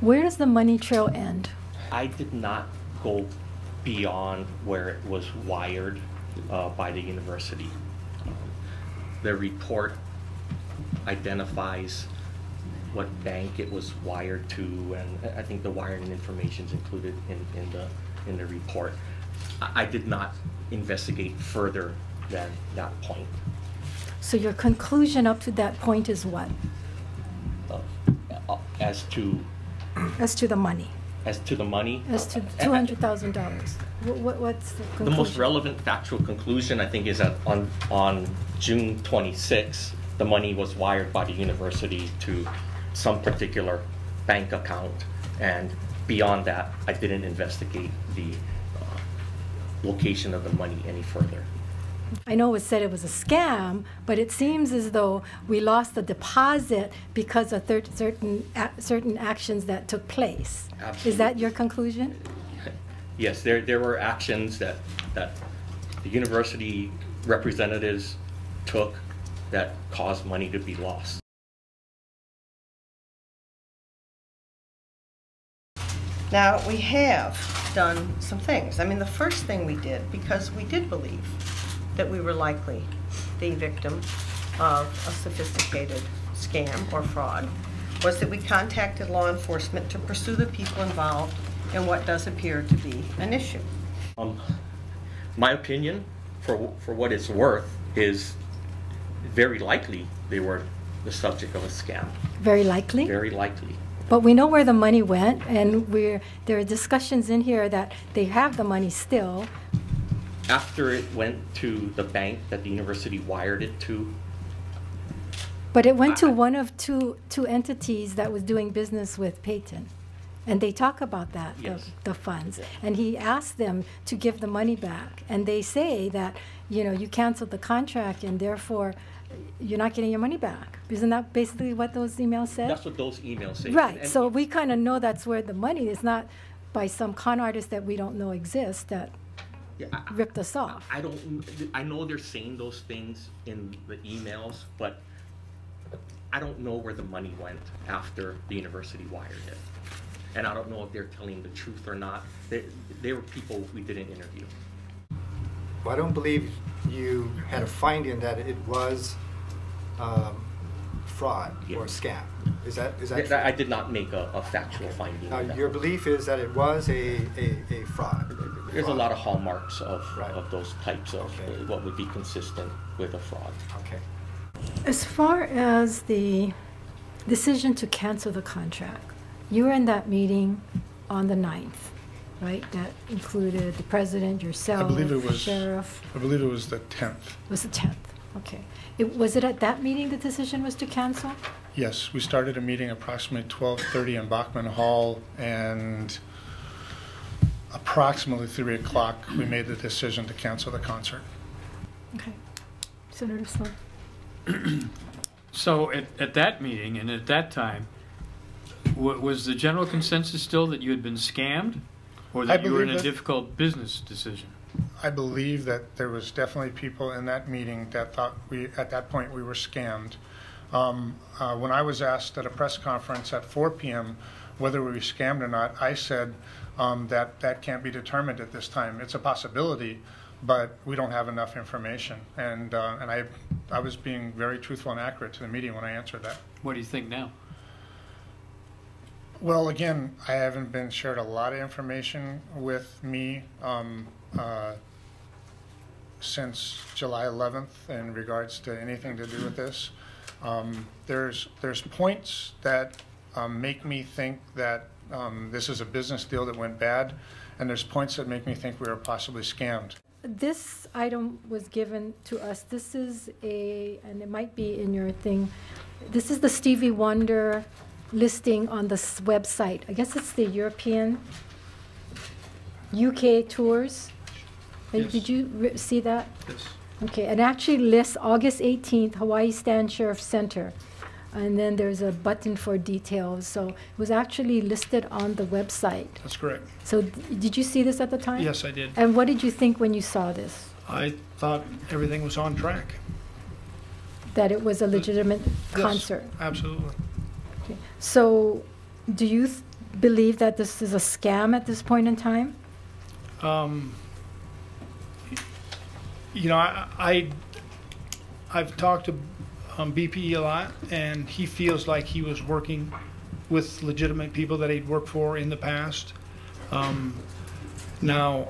Where does the money trail end? I did not go beyond where it was wired by the university. The report identifies what bank it was wired to, and I think the wiring information is included in the report. I did not investigate further than that point. So your conclusion up to that point is what? As to the money. As to the money? As to $200,000. What's the conclusion? The most relevant factual conclusion, I think, is that on June 26th, the money was wired by the university to some particular bank account, and beyond that, I didn't investigate the location of the money any further. I know it was said it was a scam, but it seems as though we lost the deposit because of certain actions that took place. Absolutely. Is that your conclusion? Yes, there were actions that the university representatives took that caused money to be lost. Now, we have done some things. I mean, the first thing we did, because we did believe that we were likely the victim of a sophisticated scam or fraud, was that we contacted law enforcement to pursue the people involved in what does appear to be an issue. My opinion, for what it's worth, is very likely they were the subject of a scam. Very likely? Very likely. But we know where the money went, and there are discussions in here that they have the money still. After it went to the bank that the university wired it to. But it went to one of two entities that was doing business with Peyton. And they talk about that, yes. the funds. Yeah. And he asked them to give the money back. And they say that, you canceled the contract and therefore you're not getting your money back. Isn't that basically what those emails said? That's what those emails say. Right. And So we kind of know that's where the money is, not by some con artist that we don't know exists that ripped us off. I know they're saying those things in the emails, but I don't know where the money went after the university wired it. And I don't know if they're telling the truth or not. They were people we didn't interview. Well, I don't believe you had a finding that it was fraud or scam. Is that true? I did not make a factual finding. Your belief is that it was a fraud. There's a lot of hallmarks of those types of Okay. what would be consistent with a fraud. Okay. As far as the decision to cancel the contract, you were in that meeting on the 9th, right? That included the president, yourself, I believe it was, sheriff. I believe it was the 10th. It was the 10th. Okay. Was it at that meeting the decision was to cancel? Yes, we started a meeting approximately 12:30 in Bachman Hall, and approximately 3 o'clock we made the decision to cancel the concert. Okay. Senator Sloan. So at that meeting and at that time, was the general consensus still that you had been scammed, or that you were in a difficult business decision? I believe that there was definitely people in that meeting that thought at that point we were scammed. When I was asked at a press conference at 4 p.m. whether we were scammed or not, I said that can't be determined at this time. It's a possibility, but we don't have enough information. And I was being very truthful and accurate to the meeting when I answered that. What do you think now? Well, again, I haven't been shared a lot of information with me since July 11th in regards to anything to do with this. There's points that make me think that this is a business deal that went bad, and there's points that make me think we were possibly scammed. This item was given to us. This is and it might be in your thing, this is the Stevie Wonder listing on the website. I guess it's the European, UK tours. Yes. Did you see that? Yes. Okay, it actually lists August 18th, Hawaii Stand Sheriff Center. And then there's a button for details. So it was actually listed on the website. That's correct. So did you see this at the time? Yes, I did. And what did you think when you saw this? I thought everything was on track. That it was a legitimate Yes, concert? absolutely. Okay. So do you believe that this is a scam at this point in time? You know, I've talked to BPE a lot, and he feels like he was working with legitimate people that he'd worked for in the past. Now,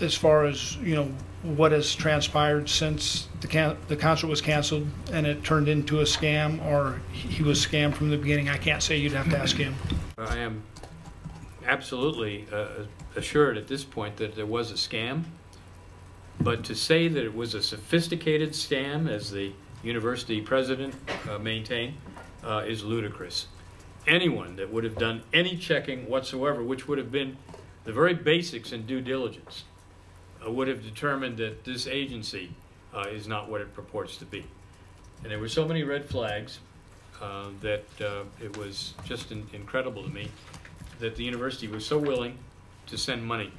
as far as, you know, what has transpired since the concert was canceled and it turned into a scam, or he was scammed from the beginning, I can't say. You'd have to ask him. I am absolutely assured at this point that there was a scam, but to say that it was a sophisticated scam, as the university president maintained, is ludicrous. Anyone that would have done any checking whatsoever, which would have been the very basics in due diligence, would have determined that this agency is not what it purports to be. And there were so many red flags that it was just incredible to me that the university was so willing to send money.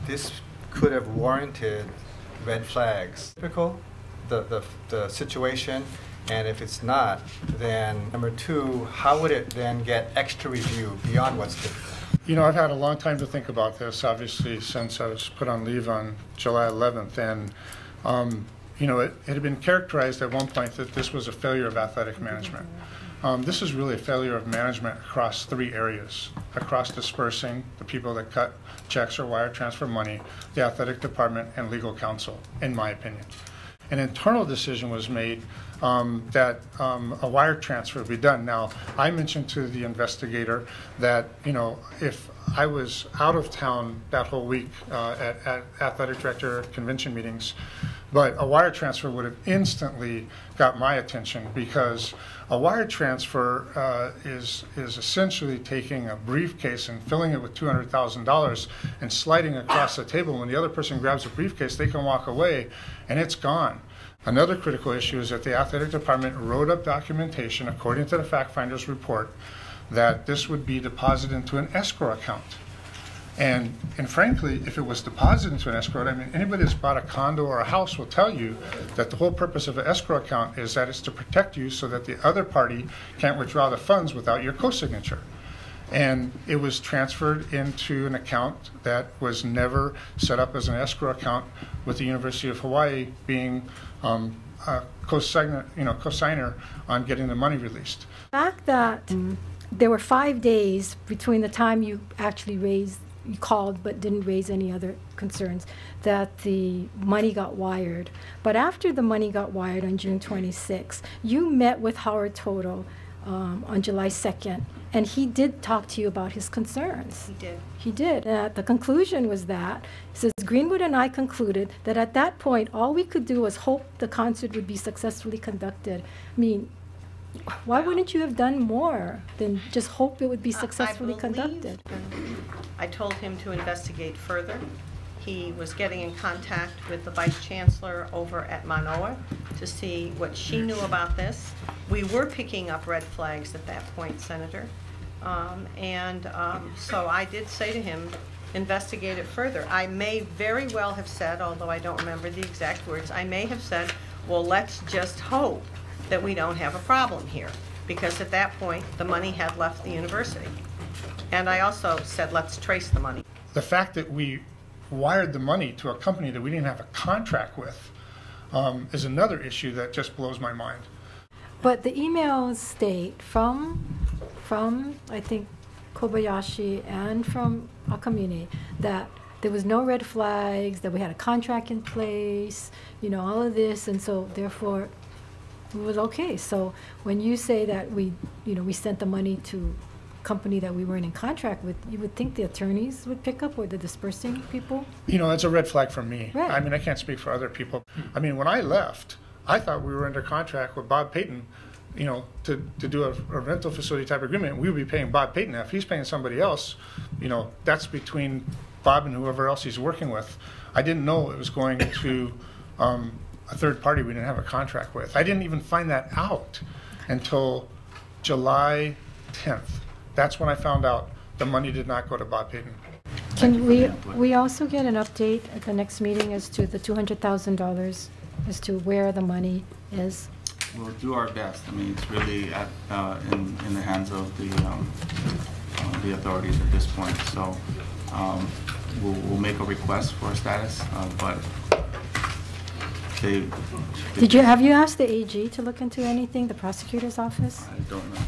This could have warranted red flags. Typical, the situation, and if it's not, then number two, how would it then get extra review beyond what's typical? You know, I've had a long time to think about this, obviously, since I was put on leave on July 11th, and you know, it had been characterized at one point that this was a failure of athletic management. This is really a failure of management across three areas: across dispersing, the people that cut checks or wire transfer money, the athletic department, and legal counsel, in my opinion. An internal decision was made that a wire transfer would be done. Now, I mentioned to the investigator that, you know, if I was out of town that whole week at athletic director convention meetings, but a wire transfer would have instantly got my attention, because a wire transfer is essentially taking a briefcase and filling it with $200,000 and sliding across the table. When the other person grabs a briefcase, they can walk away and it's gone. Another critical issue is that the athletic department wrote up documentation, according to the fact finder's report, that this would be deposited into an escrow account. And frankly, if it was deposited into an escrow, I mean, anybody that's bought a condo or a house will tell you that the whole purpose of an escrow account is that it's to protect you so that the other party can't withdraw the funds without your co-signature. And it was transferred into an account that was never set up as an escrow account, with the University of Hawaii being a co-signer on getting the money released. The fact that there were 5 days between the time you actually you called but didn't raise any other concerns, that the money got wired. But after the money got wired on June 26, you met with Howard Toto on July 2nd, and he did talk to you about his concerns. He did. He did. The conclusion was that, says, Greenwood and I concluded that at that point, all we could do was hope the concert would be successfully conducted. I mean, why wouldn't you have done more than just hope it would be successfully conducted? I told him to investigate further. He was getting in contact with the Vice Chancellor over at Manoa to see what she knew about this. We were picking up red flags at that point, Senator. So I did say to him, investigate it further. I may very well have said, although I don't remember the exact words, I may have said, well, let's just hope that we don't have a problem here, because at that point the money had left the university. And I also said, let's trace the money. The fact that we wired the money to a company that we didn't have a contract with is another issue that just blows my mind. But the emails state from I think Kobayashi and from Akamine that there was no red flags, that we had a contract in place, you know, all of this, and so therefore it was okay. So when you say that we sent the money to a company that we weren't in contract with, you would think the attorneys would pick up, or the dispersing people? You know, it's a red flag for me. Right. I mean, I can't speak for other people. I mean, when I left, I thought we were under contract with Bob Payton, you know, to do a rental facility type agreement. We would be paying Bob Payton. Now, if he's paying somebody else, you know, that's between Bob and whoever else he's working with. I didn't know it was going to a third party we didn't have a contract with. I didn't even find that out until July 10th. That's when I found out the money did not go to Bob Payton. Can we also get an update at the next meeting as to the $200,000, as to where the money is? we'll do our best. I mean, it's really in the hands of the authorities at this point. So we'll make a request for a status, but have you asked the AG to look into anything, the prosecutor's office? I don't know.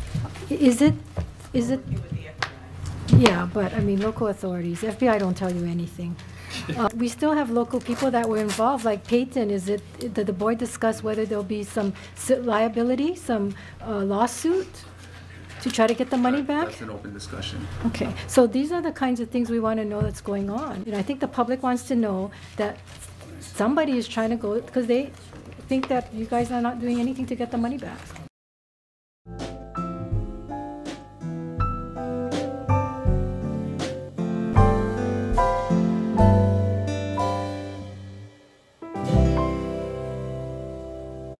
Is it, yeah, but I mean, local authorities, FBI don't tell you anything. We still have local people that were involved, like Peyton. Did the board discuss whether there'll be some liability, some lawsuit to try to get the money back? That's an open discussion. Okay, so these are the kinds of things we want to know that's going on. I think the public wants to know that somebody is trying to go, because they think that you guys are not doing anything to get the money back.